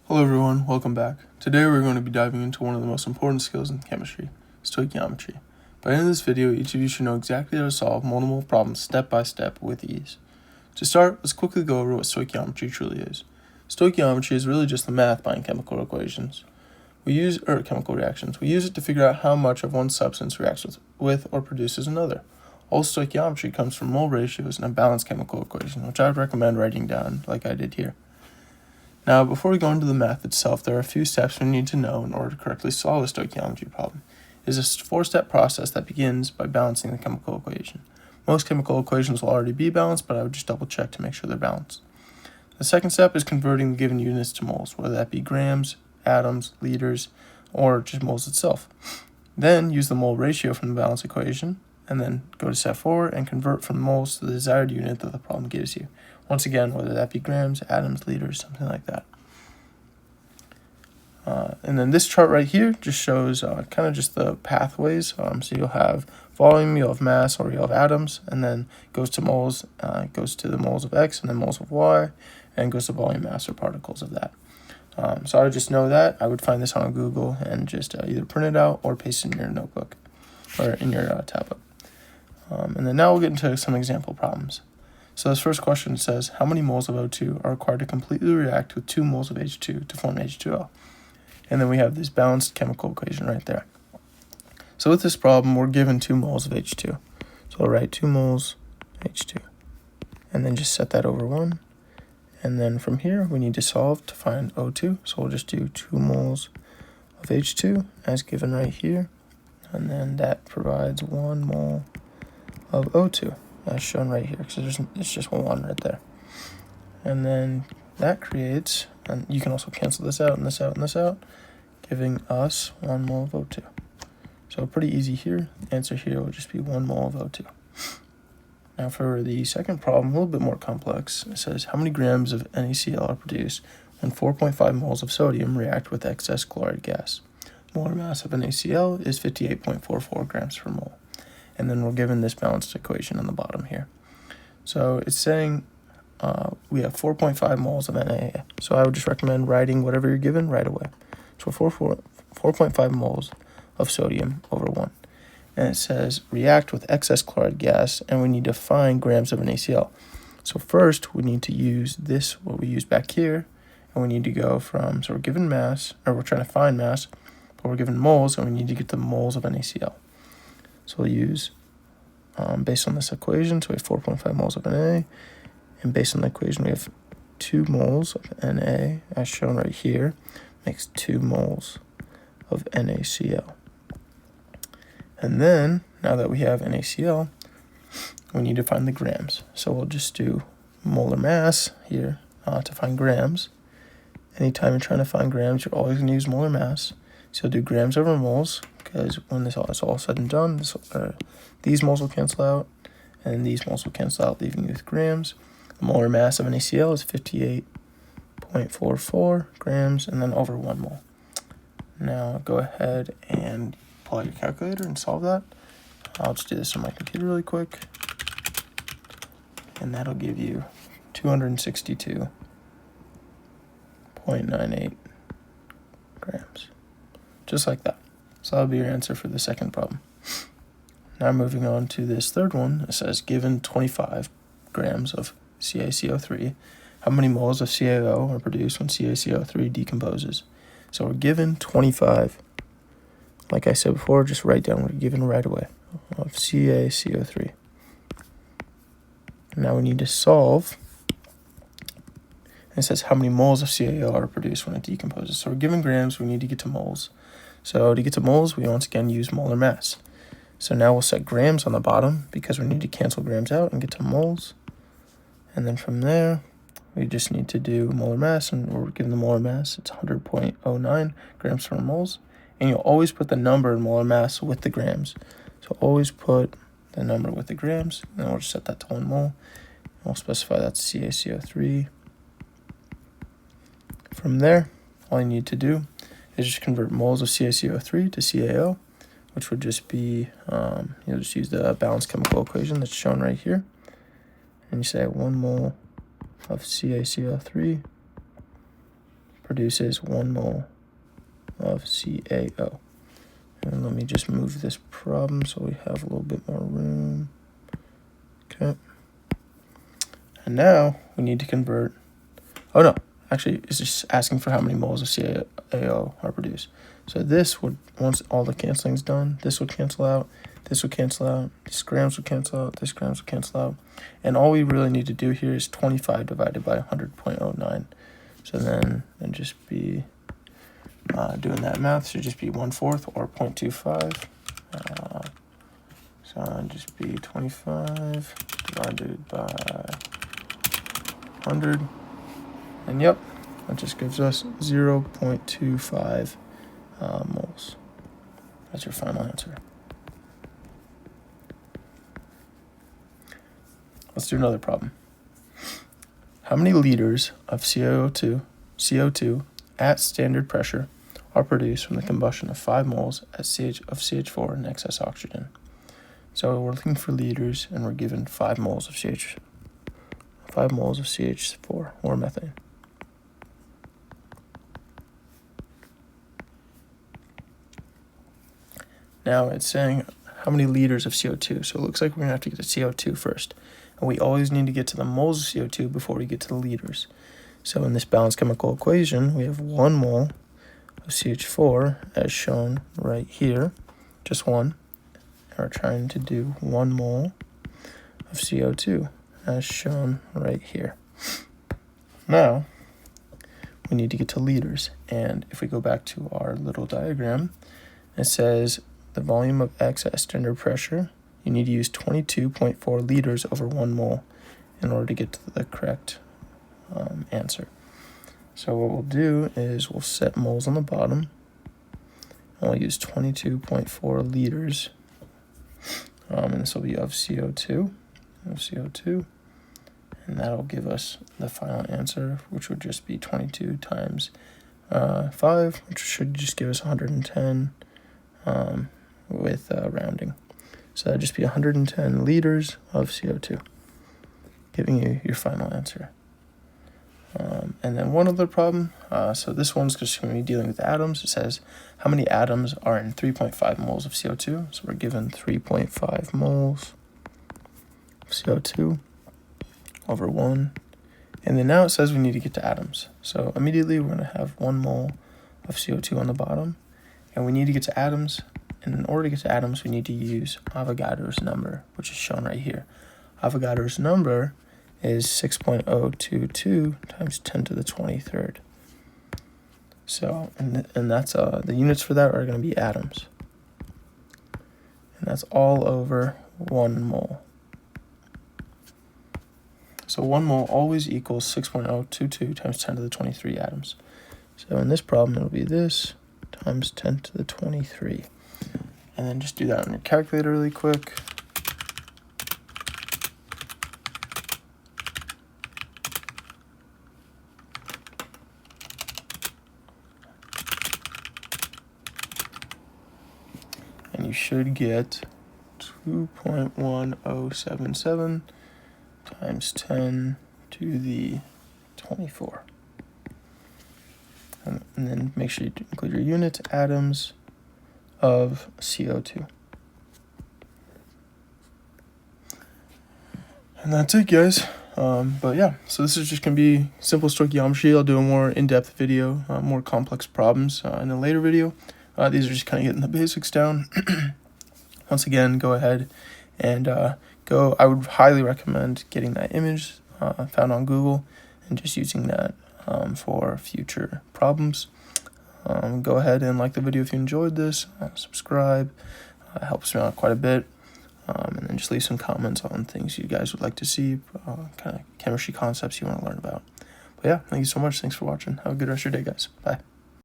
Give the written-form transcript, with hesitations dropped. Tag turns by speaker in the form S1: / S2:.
S1: Hello everyone, welcome back. Today we're going to be diving into one of the most important skills in chemistry, stoichiometry. By the end of this video, each of you should know exactly how to solve multiple problems step by step with ease. To start, let's quickly go over what stoichiometry truly is. Stoichiometry is really just the math behind chemical equations. Chemical reactions. We use it to figure out how much of one substance reacts with or produces another. All stoichiometry comes from mole ratios and a balanced chemical equation, which I would recommend writing down like I did here. Now, before we go into the math itself, there are a few steps we need to know in order to correctly solve a stoichiometry problem. It is a four-step process that begins by balancing the chemical equation. Most chemical equations will already be balanced, but I would just double check to make sure they're balanced. The second step is converting the given units to moles, whether that be grams, atoms, liters, or just moles itself. Then use the mole ratio from the balance equation, and then go to step 4 and convert from moles to the desired unit that the problem gives you. Once again, whether that be grams, atoms, liters, something like that. And then this chart right here just shows kind of just the pathways. So you'll have volume, you'll have mass, or you'll have atoms, and then goes to moles, goes to the moles of X, and then moles of Y, and goes to volume, mass, or particles of that. So I would just know that. I would find this on Google and just either print it out or paste it in your notebook or in your tablet. And then now we'll get into some example problems. So this first question says, how many moles of O2 are required to completely react with 2 moles of H2 to form H2O? And then we have this balanced chemical equation right there. So with this problem, we're given 2 moles of H2. So I'll write 2 moles H2. And then just set that over 1. And then from here, we need to solve to find O2. So we'll just do 2 moles of H2 as given right here. And then that provides 1 mole of O2. As shown right here, because it's just 1 right there. And then that creates, and you can also cancel this out and this out and this out, giving us 1 mole of O2. So pretty easy here. The answer here will just be 1 mole of O2. Now for the second problem, a little bit more complex. It says, how many grams of NaCl are produced when 4.5 moles of sodium react with excess chloride gas? Molar mass of NaCl is 58.44 grams per mole. And then we're given this balanced equation on the bottom here. So it's saying we have 4.5 moles of Na. So I would just recommend writing whatever you're given right away. So 4.5 moles of sodium over 1. And it says react with excess chloride gas, and we need to find grams of NaCl. So first we need to use this, what we used back here, and we need to go from, so we're given mass, or we're trying to find mass, but we're given moles, and we need to get the moles of NaCl. So we'll use, based on this equation, so we have 4.5 moles of Na, and based on the equation, we have 2 moles of Na, as shown right here, makes 2 moles of NaCl. And then, now that we have NaCl, we need to find the grams. So we'll just do molar mass here to find grams. Anytime you're trying to find grams, you're always going to use molar mass. So you'll do grams over moles, because when this is all said and done, these moles will cancel out, and these moles will cancel out, leaving you with grams. The molar mass of NaCl is 58.44 grams, and then over 1 mole. Now go ahead and pull out your calculator and solve that. I'll just do this on my computer really quick, and that'll give you 262.98 grams. Just like that. So that'll be your answer for the second problem. Now moving on to this third one, it says given 25 grams of CaCO3, how many moles of CaO are produced when CaCO3 decomposes? So we're given 25, like I said before, just write down what we're given right away, of CaCO3. Now we need to solve. It says how many moles of CaO are produced when it decomposes. So we're given grams, we need to get to moles. So to get to moles, we once again use molar mass. So now we'll set grams on the bottom because we need to cancel grams out and get to moles. And then from there, we just need to do molar mass, and we're given the molar mass. It's 100.09 grams per moles. And you'll always put the number in molar mass with the grams. So always put the number with the grams, and then we'll just set that to 1 mole. And we'll specify that's CaCO3. From there, all you need to do is just convert moles of CaCO3 to CaO, which would just be, you'll just use the balanced chemical equation that's shown right here. And you say 1 mole of CaCO3 produces 1 mole of CaO. And let me just move this problem so we have a little bit more room. Okay. And now we need to convert. Oh no, actually it's just asking for how many moles of CaO are produced. So this would, once all the canceling is done, this would cancel out, this would cancel out, this grams would cancel out, this grams would cancel out. And all we really need to do here is 25 divided by 100.09. So then it'd just be doing that math should just be 1/4 or 0.25. So it'd just be 25 divided by 100. And yep, that just gives us 0.25 moles. That's your final answer. Let's do another problem. How many liters of CO2 at standard pressure are produced from the combustion of 5 moles of CH4 and excess oxygen? So we're looking for liters, and we're given 5 moles of CH4 or methane. Now it's saying how many liters of CO2. So it looks like we're going to have to get to CO2 first. And we always need to get to the moles of CO2 before we get to the liters. So in this balanced chemical equation, we have 1 mole of CH4 as shown right here, just 1. And we're trying to do 1 mole of CO2 as shown right here. Now, we need to get to liters. And if we go back to our little diagram, it says the volume of X at standard pressure, you need to use 22.4 liters over 1 mole in order to get to the correct answer. So what we'll do is we'll set moles on the bottom, and we'll use 22.4 liters, and this will be of CO2, and that'll give us the final answer, which would just be 22 times 5, which should just give us 110 with rounding. So that'd just be 110 liters of CO2, giving you your final answer. And then one other problem, so this one's just going to be dealing with atoms. It says how many atoms are in 3.5 moles of CO2. So we're given 3.5 moles of CO2 over 1. And then now it says we need to get to atoms. So immediately we're going to have 1 mole of CO2 on the bottom. And we need to get to atoms. And in order to get to atoms, we need to use Avogadro's number, which is shown right here. Avogadro's number is 6.022 times 10 to the 23rd. So, and that's the units for that are going to be atoms. And that's all over 1 mole. So 1 mole always equals 6.022 times 10 to the 23 atoms. So in this problem, it'll be this times 10 to the 23. And then just do that on your calculator really quick. And you should get 2.1077 times 10 to the 24. And then make sure you include your units, atoms of CO2. And that's it, guys. But yeah, so this is just going to be simple stoichiometry. I'll do a more in-depth video, more complex problems in a later video. These are just kind of getting the basics down. Once again, go ahead and I would highly recommend getting that image found on Google and just using that for future problems. Go ahead and like the video if you enjoyed this, subscribe, it helps me out quite a bit, and then just leave some comments on things you guys would like to see, kind of chemistry concepts you want to learn about. But yeah, thank you so much. Thanks for watching. Have a good rest of your day, guys. Bye.